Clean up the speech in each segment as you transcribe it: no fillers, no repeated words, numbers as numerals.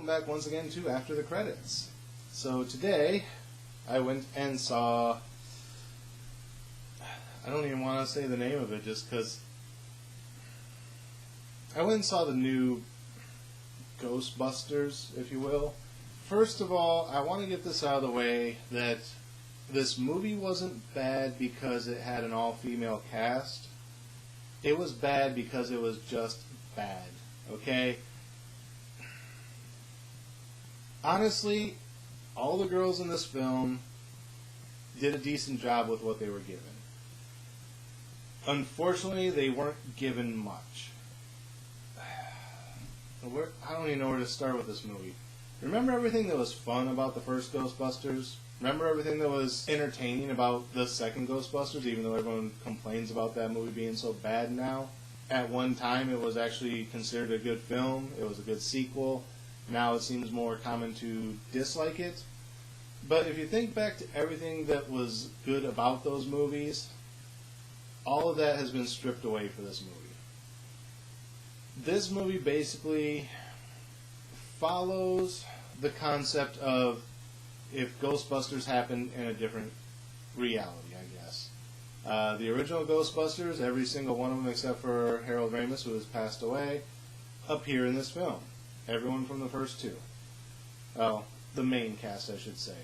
welcome back once again to After the Credits. So today, I went and saw, I don't even want to say the name of it just because, I went and saw the new Ghostbusters, if you will. First of all, I want to get this out of the way that this movie wasn't bad because it had an all-female cast. It was bad because it was just bad, okay? Honestly, all the girls in this film did a decent job with what they were given. Unfortunately, they weren't given much. I don't even know where to start with this movie. Remember everything that was fun about the first Ghostbusters? Remember everything that was entertaining about the second Ghostbusters, even though everyone complains about that movie being so bad now? At one time, it was actually considered a good film. It was a good sequel. Now it seems more common to dislike it. But if you think back to everything that was good about those movies, all of that has been stripped away for this movie. This movie basically follows the concept of if Ghostbusters happened in a different reality, I guess. The original Ghostbusters, every single one of them except for Harold Ramis, who has passed away, appear in this film. Everyone from the first two. Well, the main cast, I should say.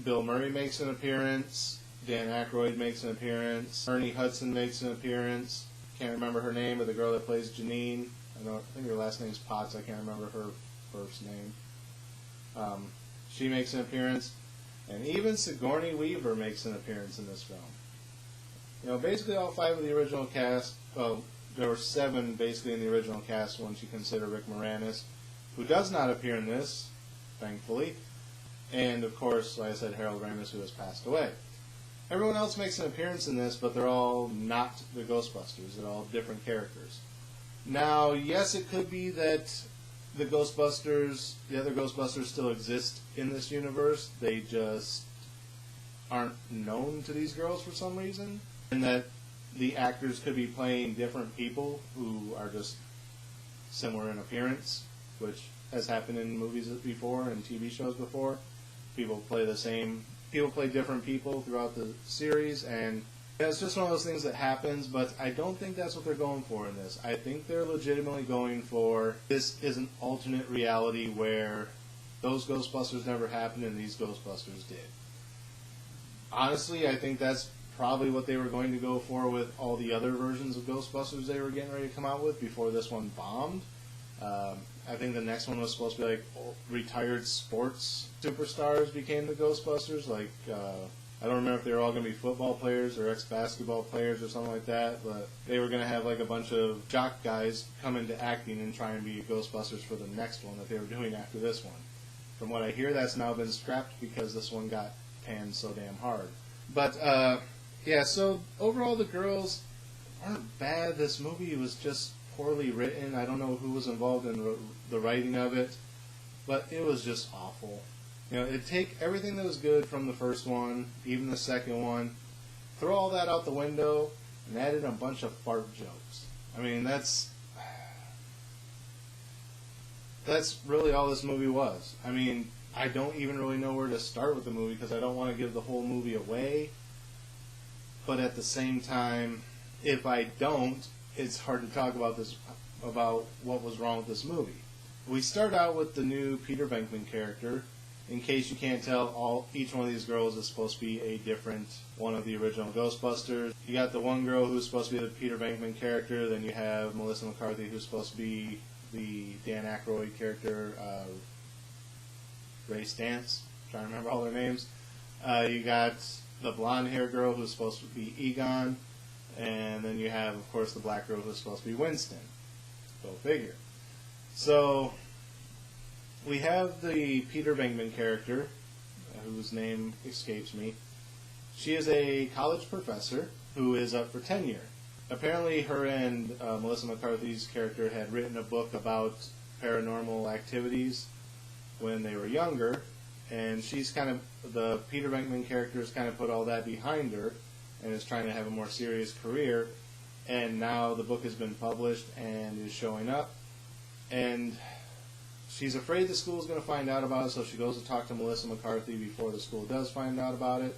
Bill Murray makes an appearance. Dan Aykroyd makes an appearance. Ernie Hudson makes an appearance. Can't remember her name, but the girl that plays Janine. I think her last name's Potts. I can't remember her first name. She makes an appearance. And even Sigourney Weaver makes an appearance in this film. You know, basically all five of the original cast, well, there were seven basically in the original cast once you consider Rick Moranis, who does not appear in this, thankfully. And, of course, like I said, Harold Ramis, who has passed away. Everyone else makes an appearance in this, but they're all not the Ghostbusters. They're all different characters. Now, yes, it could be that the other Ghostbusters still exist in this universe. They just aren't known to these girls for some reason. And that the actors could be playing different people who are just similar in appearance, which has happened in movies before and TV shows before. People play different people throughout the series, and it's just one of those things that happens, but I don't think that's what they're going for in this. I think they're legitimately going for, this is an alternate reality where those Ghostbusters never happened and these Ghostbusters did. Honestly, I think that's probably what they were going to go for with all the other versions of Ghostbusters they were getting ready to come out with before this one bombed. I think the next one was supposed to be like retired sports superstars became the Ghostbusters. Like, I don't remember if they were all going to be football players or ex-basketball players or something like that, but they were going to have like a bunch of jock guys come into acting and try and be Ghostbusters for the next one that they were doing after this one. From what I hear, that's now been scrapped because this one got panned so damn hard. But, yeah, so overall the girls aren't bad. This movie was just poorly written. I don't know who was involved in the writing of it, but it was just awful. You know, it'd take everything that was good from the first one, even the second one, throw all that out the window, and add in a bunch of fart jokes. I mean, that's really all this movie was. I mean, I don't even really know where to start with the movie because I don't want to give the whole movie away, but at the same time, if I don't, it's hard to talk about what was wrong with this movie. We start out with the new Peter Venkman character. In case you can't tell, each one of these girls is supposed to be a different one of the original Ghostbusters. You got the one girl who's supposed to be the Peter Venkman character, then you have Melissa McCarthy who's supposed to be the Dan Aykroyd character, Ray Stantz, trying to remember all their names. You got the blonde-haired girl who's supposed to be Egon, and then you have, of course, the black girl who's supposed to be Winston. Go figure. So, we have the Peter Venkman character, whose name escapes me. She is a college professor who is up for tenure. Apparently, her and Melissa McCarthy's character had written a book about paranormal activities when they were younger, and the Peter Venkman character has kind of put all that behind her and is trying to have a more serious career, and now the book has been published and is showing up, and she's afraid the school's going to find out about it, so she goes to talk to Melissa McCarthy before the school does find out about it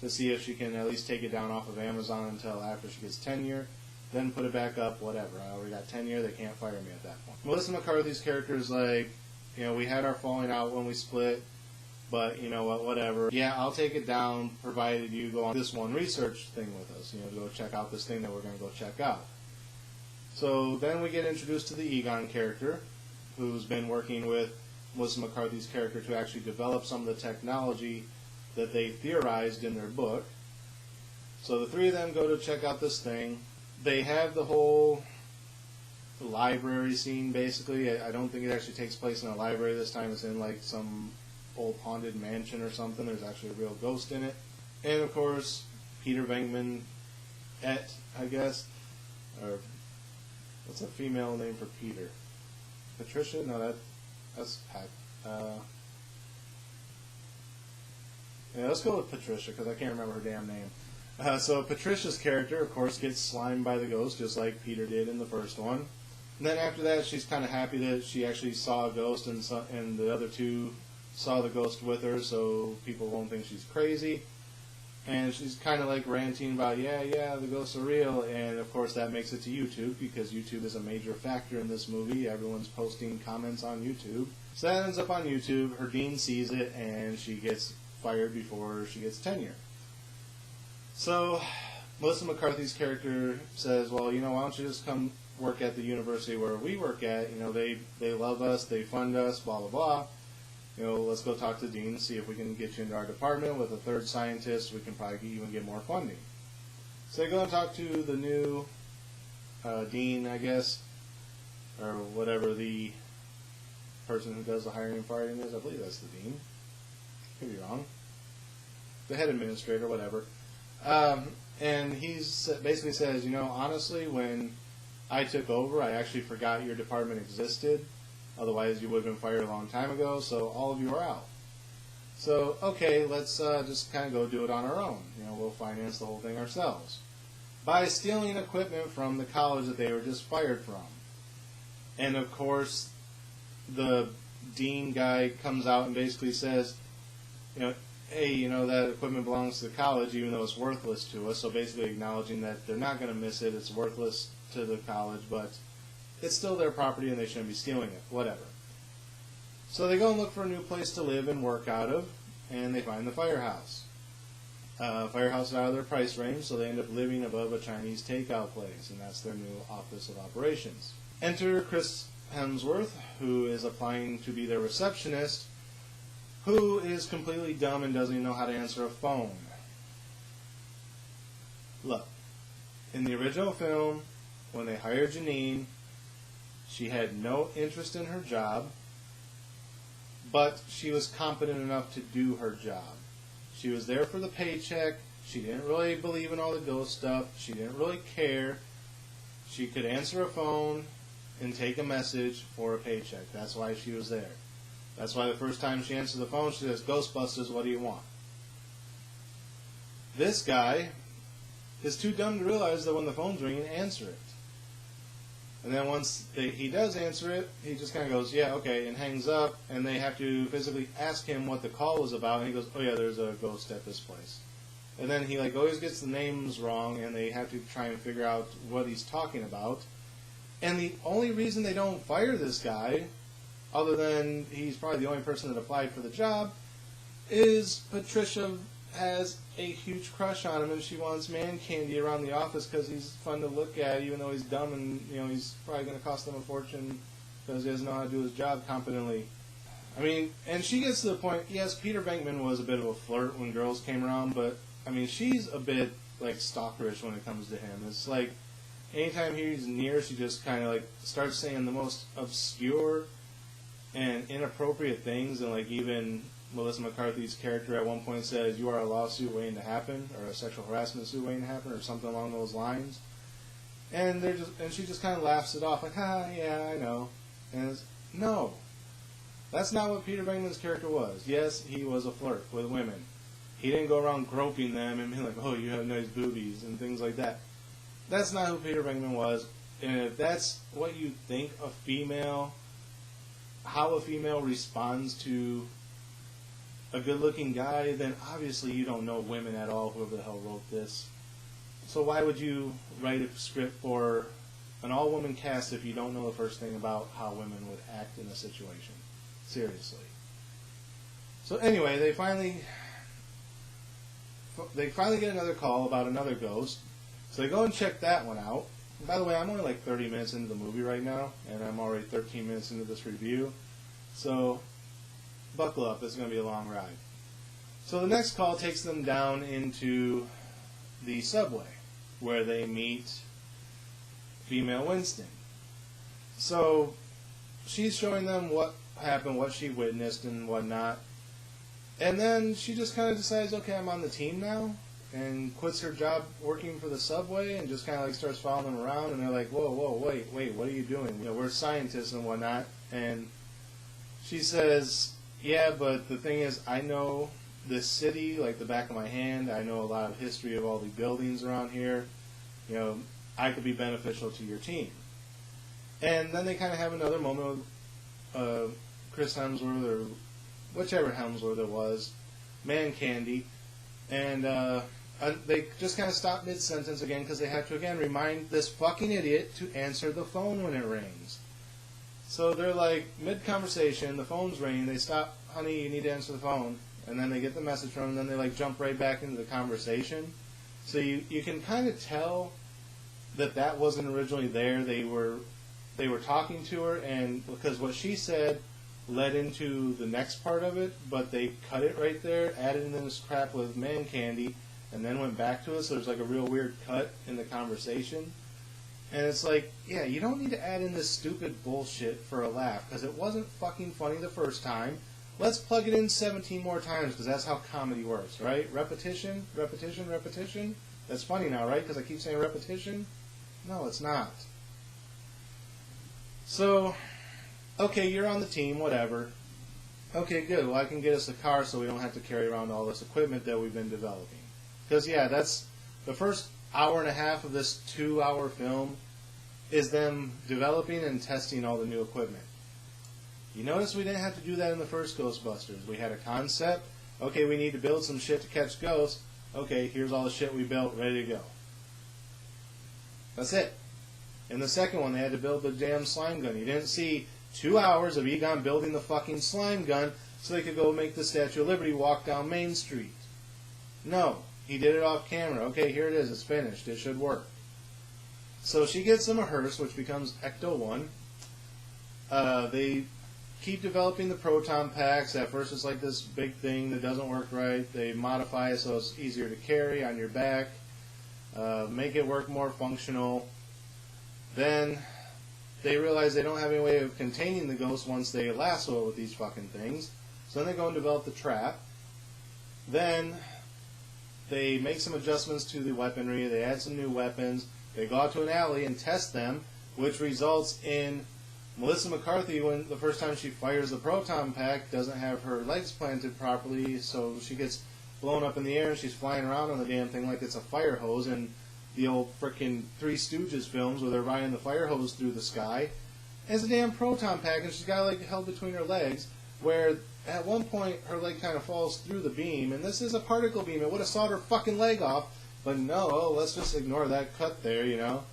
to see if she can at least take it down off of Amazon until after she gets tenure, then put it back up, whatever. I already got tenure, they can't fire me at that point. Melissa McCarthy's character is like, you know, we had our falling out when we split, but you know what, whatever. Yeah, I'll take it down provided you go on this one research thing with us, you know, to go check out this thing that we're going to go check out. So then we get introduced to the Egon character, who's been working with Melissa McCarthy's character to actually develop some of the technology that they theorized in their book. So the three of them go to check out this thing. They have the whole library scene, basically. I don't think it actually takes place in a library this time. It's in like some old haunted mansion or something. There's actually a real ghost in it. And of course, Peter Venkman, I guess, or what's a female name for Peter? Patricia? No, that's Pat. Yeah, let's go with Patricia because I can't remember her damn name. So Patricia's character, of course, gets slimed by the ghost just like Peter did in the first one. And then after that, she's kind of happy that she actually saw a ghost and the other two saw the ghost with her, so people won't think she's crazy. And she's kind of like ranting about, yeah, the ghosts are real. And of course that makes it to YouTube because YouTube is a major factor in this movie. Everyone's posting comments on YouTube. So that ends up on YouTube. Her dean sees it and she gets fired before she gets tenure. So Melissa McCarthy's character says, well, you know, why don't you just come work at the university where we work at? You know, they love us, they fund us, blah, blah, blah. You know, let's go talk to the dean and see if we can get you into our department. With a third scientist, we can probably even get more funding. So they go and talk to the new dean, I guess, or whatever the person who does the hiring and firing is. I believe that's the dean. Could be wrong. The head administrator, whatever. And he basically says, you know, honestly, when I took over, I actually forgot your department existed. Otherwise, you would have been fired a long time ago, so all of you are out. So, okay, let's just kind of go do it on our own. You know, we'll finance the whole thing ourselves. By stealing equipment from the college that they were just fired from. And, of course, the dean guy comes out and basically says, you know, hey, you know, that equipment belongs to the college even though it's worthless to us. So basically acknowledging that they're not going to miss it. It's worthless to the college, but it's still their property and they shouldn't be stealing it, whatever. So they go and look for a new place to live and work out of, and they find the firehouse. Firehouse is out of their price range, so they end up living above a Chinese takeout place, and that's their new office of operations. Enter Chris Hemsworth, who is applying to be their receptionist, who is completely dumb and doesn't even know how to answer a phone. Look, in the original film, when they hired Janine, she had no interest in her job, but she was competent enough to do her job. She was there for the paycheck. She didn't really believe in all the ghost stuff. She didn't really care. She could answer a phone and take a message for a paycheck. That's why she was there. That's why the first time she answered the phone, she says, Ghostbusters, what do you want? This guy is too dumb to realize that when the phone's ringing, answer it. And then once he does answer it, he just kind of goes, yeah, okay, and hangs up, and they have to physically ask him what the call was about, and he goes, oh yeah, there's a ghost at this place. And then he always gets the names wrong, and they have to try and figure out what he's talking about. And the only reason they don't fire this guy, other than he's probably the only person that applied for the job, is Patricia has a huge crush on him and she wants man candy around the office because he's fun to look at, even though he's dumb and he's probably going to cost them a fortune because he doesn't know how to do his job competently. I mean, and she gets to the point, yes, Peter Venkman was a bit of a flirt when girls came around, but I mean, she's a bit like stalkerish when it comes to him. It's like anytime he's near, she just kind of like starts saying the most obscure and inappropriate things, and like even Melissa McCarthy's character at one point says, you are a lawsuit waiting to happen, or a sexual harassment suit waiting to happen, or something along those lines. And she just kind of laughs it off, like, yeah, I know. And it's, no, that's not what Peter Venkman's character was. Yes, he was a flirt with women. He didn't go around groping them and being like, oh, you have nice boobies, and things like that. That's not who Peter Venkman was. And if that's what you think a female, how a female responds to a good-looking guy, then obviously you don't know women at all, whoever the hell wrote this. So why would you write a script for an all-woman cast if you don't know the first thing about how women would act in a situation? Seriously. So anyway, they finally get another call about another ghost. So they go and check that one out. And by the way, I'm only like 30 minutes into the movie right now, and I'm already 13 minutes into this review. So buckle up, it's going to be a long ride. So the next call takes them down into the subway, where they meet female Winston. So she's showing them what happened, what she witnessed, and whatnot. And then she just kind of decides, okay, I'm on the team now, and quits her job working for the subway and just kind of like starts following them around. And they're like, whoa, wait, what are you doing? You know, we're scientists and whatnot. And she says, yeah, but the thing is, I know this city like the back of my hand. I know a lot of history of all the buildings around here. You know, I could be beneficial to your team. And then they kind of have another moment with Chris Hemsworth, or whichever Hemsworth it was, Man Candy, and they just kind of stop mid-sentence again because they have to again remind this fucking idiot to answer the phone when it rings. So they're like mid-conversation, the phone's ringing, they stop, honey, you need to answer the phone, and then they get the message from him, and then they like jump right back into the conversation. So you can kind of tell that wasn't originally there. They were talking to her, and because what she said led into the next part of it, but they cut it right there, added in this crap with Man Candy, and then went back to it, so there's like a real weird cut in the conversation. And it's like, yeah, you don't need to add in this stupid bullshit for a laugh, because it wasn't fucking funny the first time. Let's plug it in 17 more times, because that's how comedy works, right? Repetition, repetition, repetition. That's funny now, right? Because I keep saying repetition. No, it's not. So, okay, you're on the team, whatever. Okay, good. Well, I can get us a car so we don't have to carry around all this equipment that we've been developing. Because, yeah, that's the first hour and a half of this 2-hour film is them developing and testing all the new equipment. You notice we didn't have to do that in the first Ghostbusters. We had a concept. Okay, we need to build some shit to catch ghosts. Okay, here's all the shit we built, ready to go. That's it. In the second one, they had to build the damn slime gun. You didn't see 2 hours of Egon building the fucking slime gun so they could go make the Statue of Liberty walk down Main Street. No. He did it off camera. Okay, here it is. It's finished. It should work. So she gets them a hearse, which becomes Ecto-1. They keep developing the proton packs. At first it's like this big thing that doesn't work right. They modify it so it's easier to carry on your back. Make it work more functional. Then they realize they don't have any way of containing the ghost once they lasso it with these fucking things. So then they go and develop the trap. Then they make some adjustments to the weaponry. They add some new weapons. They go out to an alley and test them, which results in Melissa McCarthy, when the first time she fires the proton pack, doesn't have her legs planted properly, so she gets blown up in the air and she's flying around on the damn thing like it's a fire hose in the old frickin' Three Stooges films where they're riding the fire hose through the sky. And it's a damn proton pack, and she's got it like held between her legs, where at one point her leg kind of falls through the beam, and this is a particle beam. It would have sawed her fucking leg off, but no, let's just ignore that cut there, you know.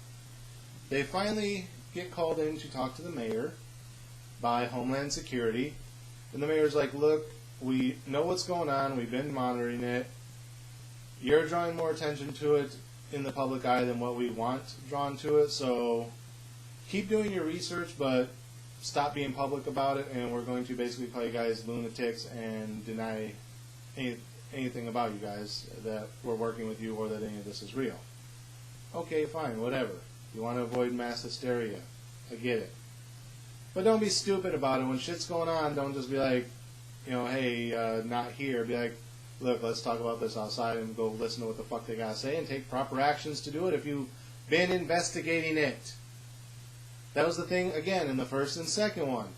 They finally get called in to talk to the mayor by Homeland Security, and the mayor's like, look, we know what's going on, we've been monitoring it, you're drawing more attention to it in the public eye than what we want drawn to it, so keep doing your research, but stop being public about it, and we're going to basically call you guys lunatics and deny anything about you guys, that we're working with you or that any of this is real. Okay, fine, whatever. You want to avoid mass hysteria. I get it. But don't be stupid about it. When shit's going on, don't just be like, you know, hey, not here. Be like, look, let's talk about this outside and go listen to what the fuck they gotta say and take proper actions to do it if you've been investigating it. That was the thing, again, in the first and second one.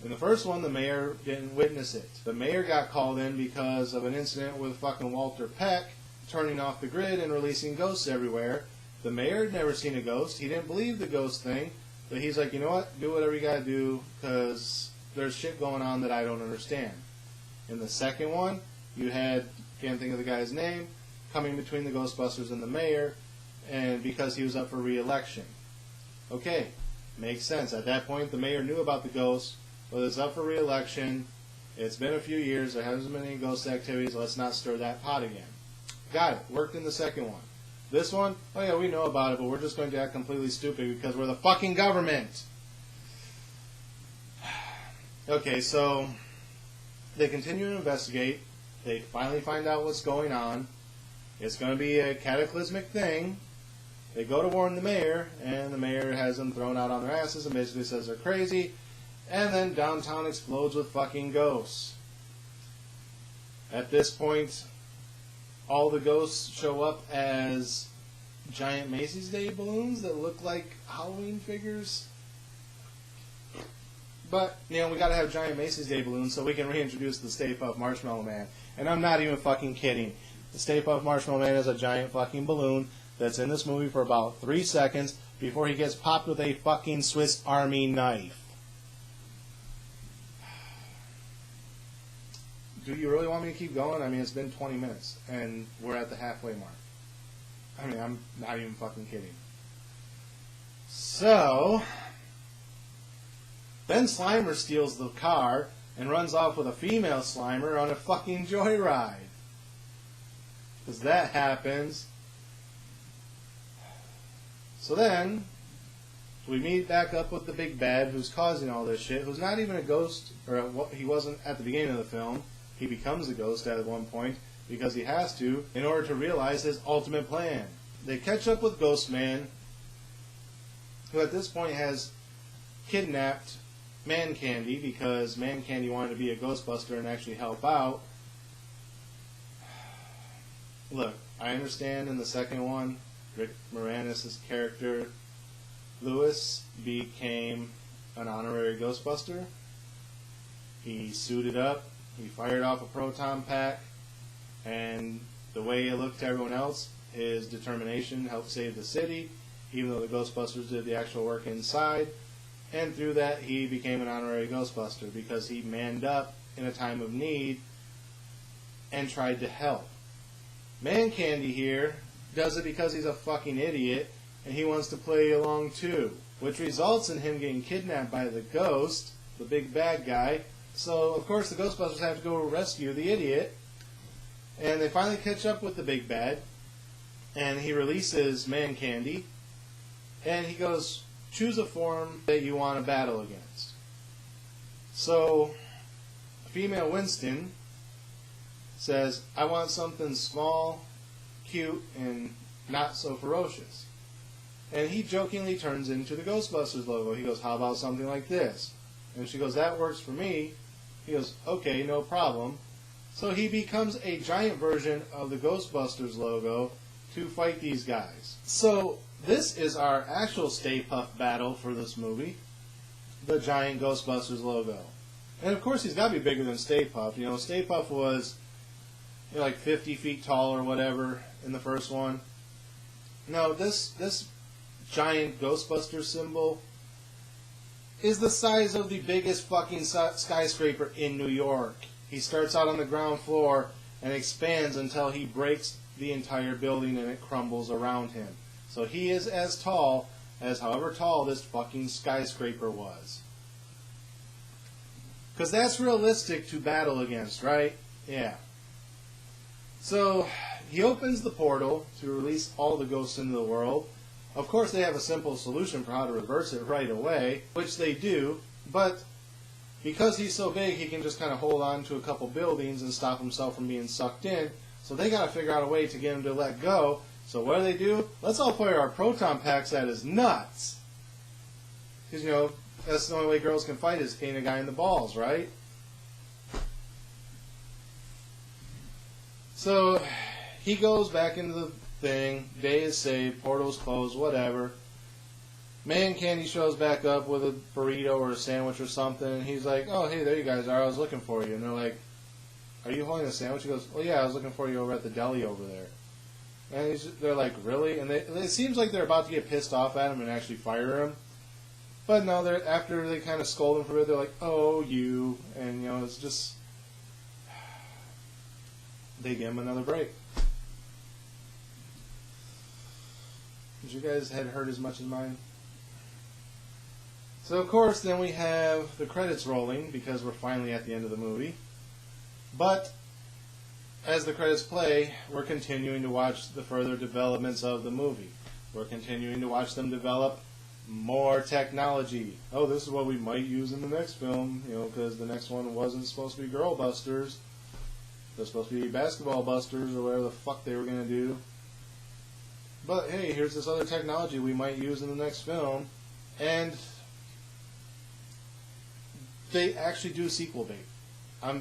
In the first one, the mayor didn't witness it. The mayor got called in because of an incident with fucking Walter Peck turning off the grid and releasing ghosts everywhere. The mayor had never seen a ghost. He didn't believe the ghost thing. But he's like, you know what? Do whatever you gotta do, because there's shit going on that I don't understand. In the second one, you had, can't think of the guy's name, coming between the Ghostbusters and the mayor, and because he was up for re-election. Okay, makes sense. At that point, the mayor knew about the ghost, but it's up for re-election. It's been a few years. There hasn't been any ghost activities. Let's not stir that pot again. Got it. Worked in the second one. This one, oh yeah, we know about it, but we're just going to act completely stupid because we're the fucking government. Okay, so they continue to investigate. They finally find out what's going on. It's going to be a cataclysmic thing. They go to warn the mayor, and the mayor has them thrown out on their asses and basically says they're crazy. And then downtown explodes with fucking ghosts. At this point, all the ghosts show up as giant Macy's Day balloons that look like Halloween figures. But, you know, we gotta have giant Macy's Day balloons so we can reintroduce the Stay Puft Marshmallow Man. And I'm not even fucking kidding. The Stay Puft Marshmallow Man is a giant fucking balloon that's in this movie for about 3 seconds before he gets popped with a fucking Swiss Army knife. Do you really want me to keep going? I mean, it's been 20 minutes, and we're at the halfway mark. I mean, I'm not even fucking kidding. So, then Slimer steals the car and runs off with a female Slimer on a fucking joyride. Because that happens. So then, we meet back up with the big bad who's causing all this shit, who's not even a ghost, or he wasn't at the beginning of the film. He becomes a ghost at one point because he has to in order to realize his ultimate plan. They catch up with Ghost Man, who at this point has kidnapped Man Candy because Man Candy wanted to be a Ghostbuster and actually help out. Look, I understand in the second one, Rick Moranis' character, Lewis, became an honorary Ghostbuster. He suited up. He fired off a proton pack, and the way it looked to everyone else, his determination helped save the city, even though the Ghostbusters did the actual work inside. And through that, he became an honorary Ghostbuster because he manned up in a time of need and tried to help. Man Candy here does it because he's a fucking idiot, and he wants to play along too, which results in him getting kidnapped by the ghost, the big bad guy. So, of course, the Ghostbusters have to go rescue the idiot. And they finally catch up with the big bad. And he releases Man Candy. And he goes, choose a form that you want to battle against. So, female Winston says, I want something small, cute, and not so ferocious. And he jokingly turns into the Ghostbusters logo. He goes, how about something like this? And she goes, that works for me. He goes, okay, no problem. So he becomes a giant version of the Ghostbusters logo to fight these guys. So this is our actual Stay Puft battle for this movie. The giant Ghostbusters logo. And of course he's got to be bigger than Stay Puft. You know, Stay Puft was like 50 feet tall or whatever in the first one. No, this giant Ghostbuster symbol is the size of the biggest fucking skyscraper in New York. He starts out on the ground floor and expands until he breaks the entire building and it crumbles around him. So he is as tall as however tall this fucking skyscraper was. Because that's realistic to battle against, right? Yeah. So he opens the portal to release all the ghosts into the world. Of course, they have a simple solution for how to reverse it right away, which they do, but because he's so big, he can just kind of hold on to a couple buildings and stop himself from being sucked in, so they got to figure out a way to get him to let go. So what do? Let's all fire our proton packs at his nuts. Because, you know, that's the only way girls can fight is hitting a guy in the balls, right? So he goes back into the thing, day is saved, portal's closed, whatever. Man Candy shows back up with a burrito or a sandwich or something, and he's like, oh, hey, there you guys are, I was looking for you. And they're like, are you holding a sandwich? He goes, oh yeah, I was looking for you over at the deli over there. And they're like, really? And it seems like they're about to get pissed off at him and actually fire him. But no, they're after they kind of scold him for it, they're like, "Oh, you," and it's just they give him another break. Did you guys' head hurt as much as mine? So of course, then we have the credits rolling because we're finally at the end of the movie. But as the credits play, we're continuing to watch the further developments of the movie. We're continuing to watch them develop more technology. Oh, this is what we might use in the next film, because the next one wasn't supposed to be Girl Busters. It was supposed to be Basketball Busters or whatever the fuck they were going to do. But hey, here's this other technology we might use in the next film. And they actually do sequel bait. I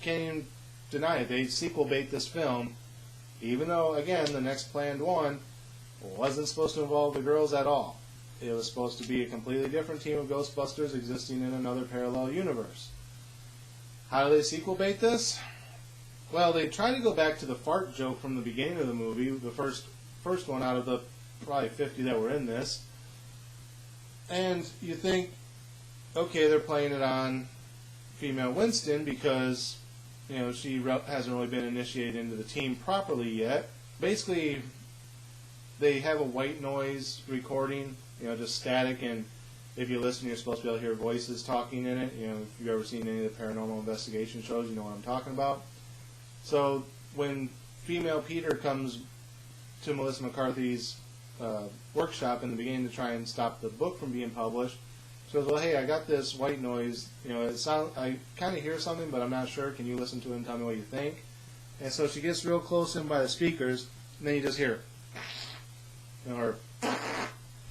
can't even deny it. They sequel bait this film, even though, again, the next planned one wasn't supposed to involve the girls at all. It was supposed to be a completely different team of Ghostbusters existing in another parallel universe. How do they sequel bait this? Well, they try to go back to the fart joke from the beginning of the movie, the first one out of the probably 50 that were in this. And you think, okay, they're playing it on female Winston because, she hasn't really been initiated into the team properly yet. Basically, they have a white noise recording, just static, and if you listen, you're supposed to be able to hear voices talking in it. If you've ever seen any of the paranormal investigation shows, you know what I'm talking about. So when female Peter comes to Melissa McCarthy's workshop in the beginning to try and stop the book from being published, she goes, "Well, hey, I got this white noise. I kind of hear something, but I'm not sure. Can you listen to it and tell me what you think?" And so she gets real close in by the speakers, and then you just hear, or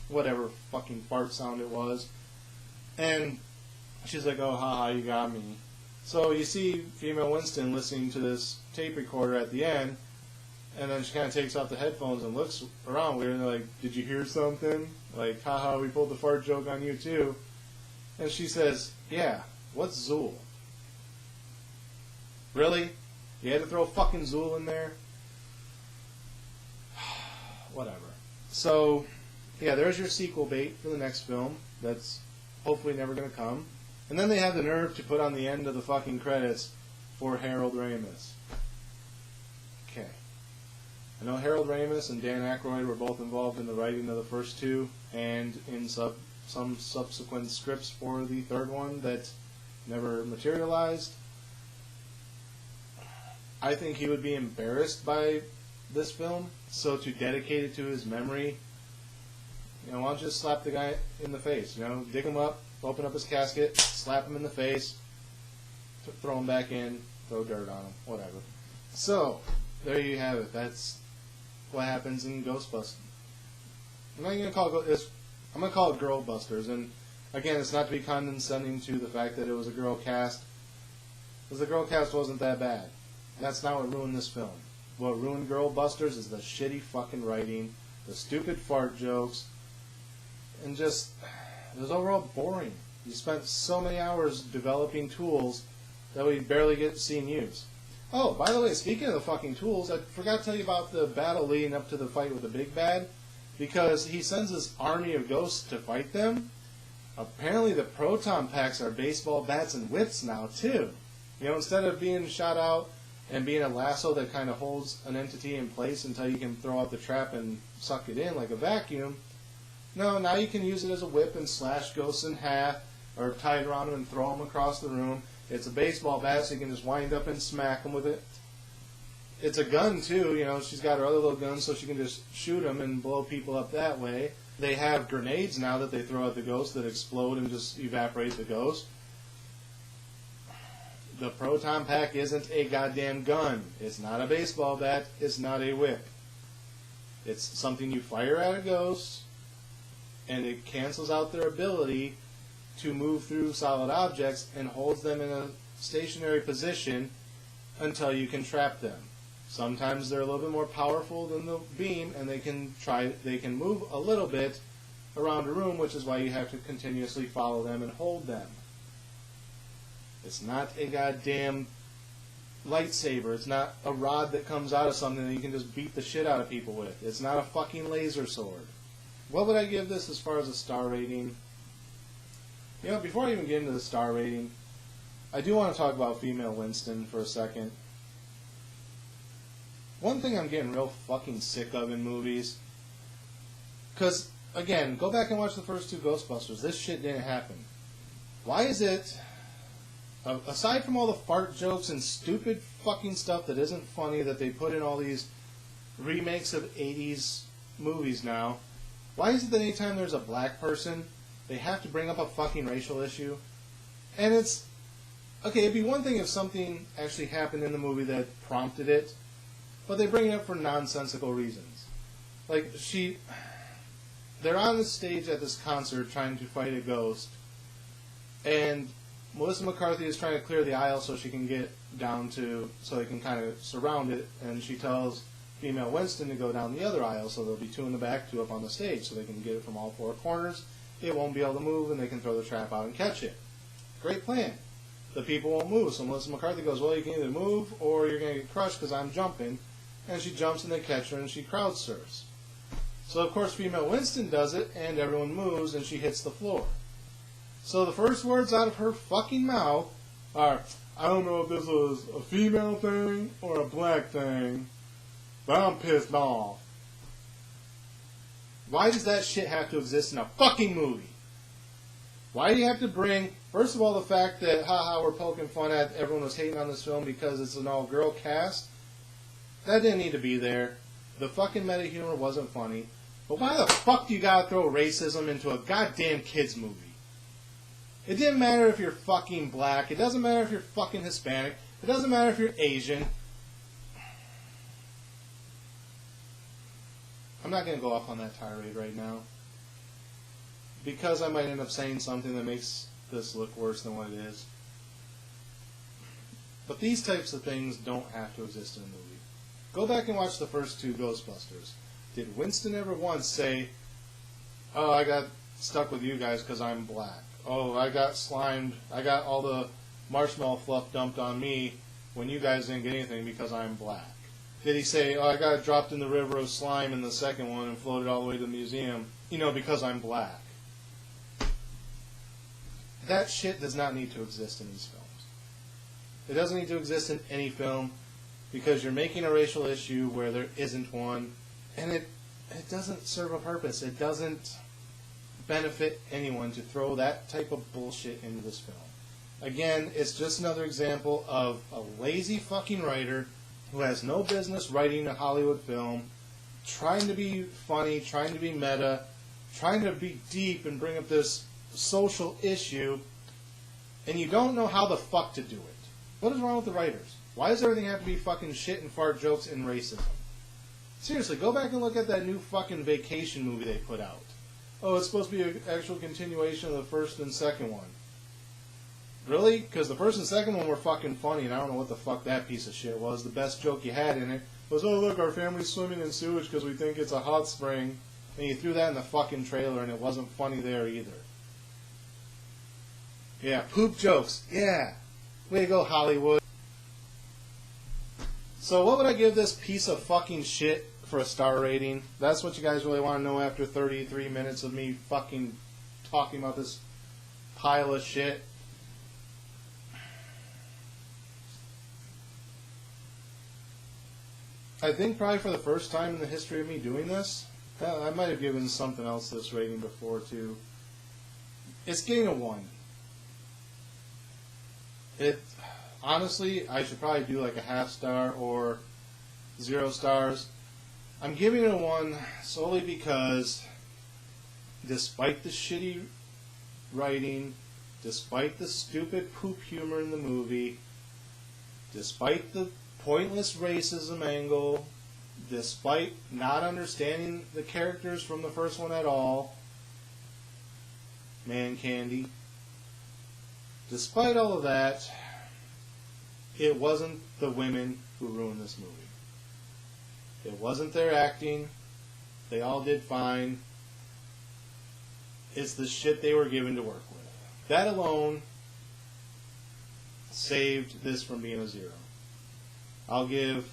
whatever fucking fart sound it was. And she's like, "Oh, haha, you got me." So you see female Winston listening to this tape recorder at the end, and then she kind of takes off the headphones and looks around weird, and they're like, "Did you hear something?" Like, "Haha, we pulled the fart joke on you too." And she says, "Yeah, what's Zool?" Really? You had to throw fucking Zool in there? Whatever. So, yeah, there's your sequel bait for the next film. That's hopefully never going to come. And then they have the nerve to put on the end of the fucking credits for Harold Ramis. Okay. I know Harold Ramis and Dan Aykroyd were both involved in the writing of the first two and in some subsequent scripts for the third one that never materialized. I think he would be embarrassed by this film, so to dedicate it to his memory, why don't you just slap the guy in the face? Dig him up, open up his casket, slap him in the face, throw him back in, throw dirt on him, whatever. So, there you have it. That's what happens in Ghostbusters. I'm not going to call it I'm going to call it Girl Busters, and again, it's not to be condescending to the fact that it was a girl cast, because the girl cast wasn't that bad. That's not what ruined this film. What ruined Girl Busters is the shitty fucking writing, the stupid fart jokes, and just, it was overall boring. You spent so many hours developing tools that we barely get seen use. Oh, by the way, speaking of the fucking tools, I forgot to tell you about the battle leading up to the fight with the big bad, because he sends this army of ghosts to fight them. Apparently the proton packs are baseball bats and whips now, too. Instead of being shot out and being a lasso that kind of holds an entity in place until you can throw out the trap and suck it in like a vacuum, no, now you can use it as a whip and slash ghosts in half, or tie it around them and throw them across the room. It's a baseball bat, so you can just wind up and smack them with it. It's a gun, too. She's got her other little gun, so she can just shoot them and blow people up that way. They have grenades now that they throw at the ghost that explode and just evaporate the ghost. The proton pack isn't a goddamn gun. It's not a baseball bat. It's not a whip. It's something you fire at a ghost, and it cancels out their ability to move through solid objects and holds them in a stationary position until you can trap them. Sometimes they're a little bit more powerful than the beam, and they can move a little bit around a room, which is why you have to continuously follow them and hold them. It's not a goddamn lightsaber. It's not a rod that comes out of something that you can just beat the shit out of people with. It's not a fucking laser sword. What would I give this as far as a star rating? You know, before I even get into the star rating, I do want to talk about female Winston for a second. One thing I'm getting real fucking sick of in movies, because, again, go back and watch the first 2 Ghostbusters. This shit didn't happen. Why is it, aside from all the fart jokes and stupid fucking stuff that isn't funny that they put in all these remakes of 80s movies now, why is it that anytime there's a black person, they have to bring up a fucking racial issue? And it's, okay, it'd be one thing if something actually happened in the movie that prompted it, but they bring it up for nonsensical reasons. Like, they're on the stage at this concert trying to fight a ghost, and Melissa McCarthy is trying to clear the aisle so she can get down to, so they can kind of surround it, and she tells female Winston to go down the other aisle, so there'll be 2 in the back, 2 up on the stage, so they can get it from all 4 corners. It won't be able to move, and they can throw the trap out and catch it. Great plan. The people won't move, so Melissa McCarthy goes, well, you can either move, or you're going to get crushed because I'm jumping, and she jumps and they catch her, and she crowd surfs. So, of course, female Winston does it, and everyone moves, and she hits the floor. So the first words out of her fucking mouth are, I don't know if this was a female thing or a black thing, but I'm pissed off. Why does that shit have to exist in a fucking movie? Why do you have to bring, first of all, the fact that, haha, we're poking fun at everyone was hating on this film because it's an all-girl cast? That didn't need to be there. The fucking meta humor wasn't funny. But why the fuck do you gotta throw racism into a goddamn kids movie? It didn't matter if you're fucking black. It doesn't matter if you're fucking Hispanic. It doesn't matter if you're Asian. I'm not going to go off on that tirade right now, because I might end up saying something that makes this look worse than what it is. But these types of things don't have to exist in a movie. Go back and watch the first 2 Ghostbusters. Did Winston ever once say, oh, I got stuck with you guys because I'm black? Oh, I got slimed, I got all the marshmallow fluff dumped on me when you guys didn't get anything because I'm black? Did he say, oh, I got dropped in the river of slime in the second one and floated all the way to the museum, because I'm black? That shit does not need to exist in these films. It doesn't need to exist in any film, because you're making a racial issue where there isn't one, and it doesn't serve a purpose. It doesn't benefit anyone to throw that type of bullshit into this film. Again, it's just another example of a lazy fucking writer who has no business writing a Hollywood film, trying to be funny, trying to be meta, trying to be deep and bring up this social issue, and you don't know how the fuck to do it. What is wrong with the writers? Why does everything have to be fucking shit and fart jokes and racism? Seriously, go back and look at that new fucking Vacation movie they put out. Oh, it's supposed to be an actual continuation of the first and second one. Really? Because the first and second one were fucking funny, and I don't know what the fuck that piece of shit was. The best joke you had in it was, oh, look, our family's swimming in sewage because we think it's a hot spring. And you threw that in the fucking trailer, and it wasn't funny there either. Yeah, poop jokes. Yeah. Way to go, Hollywood. So what would I give this piece of fucking shit for a star rating? That's what you guys really want to know after 33 minutes of me fucking talking about this pile of shit. I think probably for the first time in the history of me doing this, I might have given something else this rating before too. It's getting a 1. Honestly, I should probably do like a half star or 0 stars. I'm giving it a 1 solely because despite the shitty writing, despite the stupid poop humor in the movie, despite the pointless racism angle, despite not understanding the characters from the first one at all, man candy, despite all of that, it wasn't the women who ruined this movie. It wasn't their acting. They all did fine. It's the shit they were given to work with. That alone saved this from being a 0. I'll give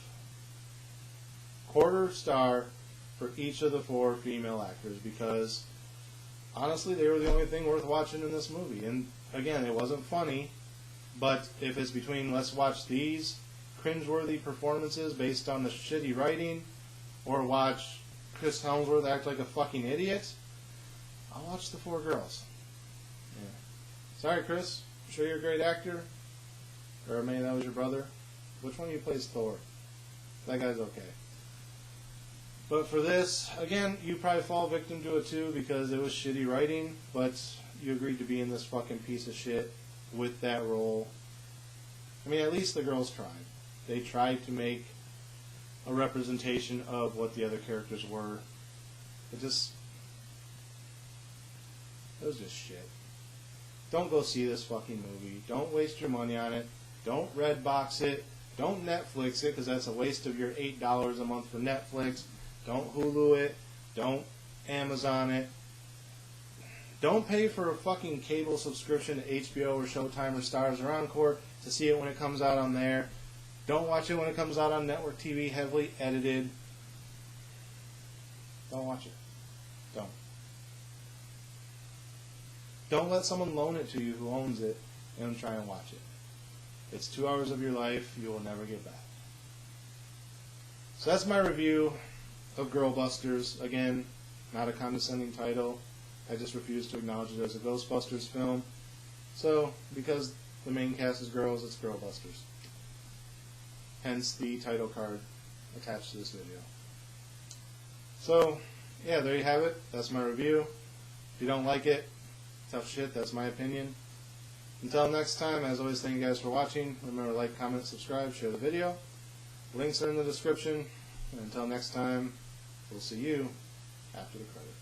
quarter star for each of the 4 female actors because honestly, they were the only thing worth watching in this movie. And again, it wasn't funny, but if it's between let's watch these cringeworthy performances based on the shitty writing, or watch Chris Helmsworth act like a fucking idiot, I'll watch The Four Girls. Yeah. Sorry, Chris. I'm sure you're a great actor. Or maybe that was your brother. Which one of you plays Thor? That guy's okay. But for this, again, you probably fall victim to it too because it was shitty writing, but you agreed to be in this fucking piece of shit with that role. I mean, at least the girls tried. They tried to make a representation of what the other characters were. It was just shit. Don't go see this fucking movie. Don't waste your money on it. Don't Redbox it. Don't Netflix it, because that's a waste of your $8 a month for Netflix. Don't Hulu it. Don't Amazon it. Don't pay for a fucking cable subscription to HBO or Showtime or Stars or Encore to see it when it comes out on there. Don't watch it when it comes out on network TV, heavily edited. Don't watch it. Don't. Don't let someone loan it to you who owns it and try and watch it. It's 2 hours of your life you will never get back. So that's my review of Girlbusters. Again, not a condescending title. I just refuse to acknowledge it as a Ghostbusters film. So, because the main cast is girls, it's Girlbusters. Hence the title card attached to this video. So, yeah, there you have it. That's my review. If you don't like it, tough shit, that's my opinion. Until next time, as always, thank you guys for watching. Remember to like, comment, subscribe, share the video. Links are in the description. And until next time, we'll see you after the credits.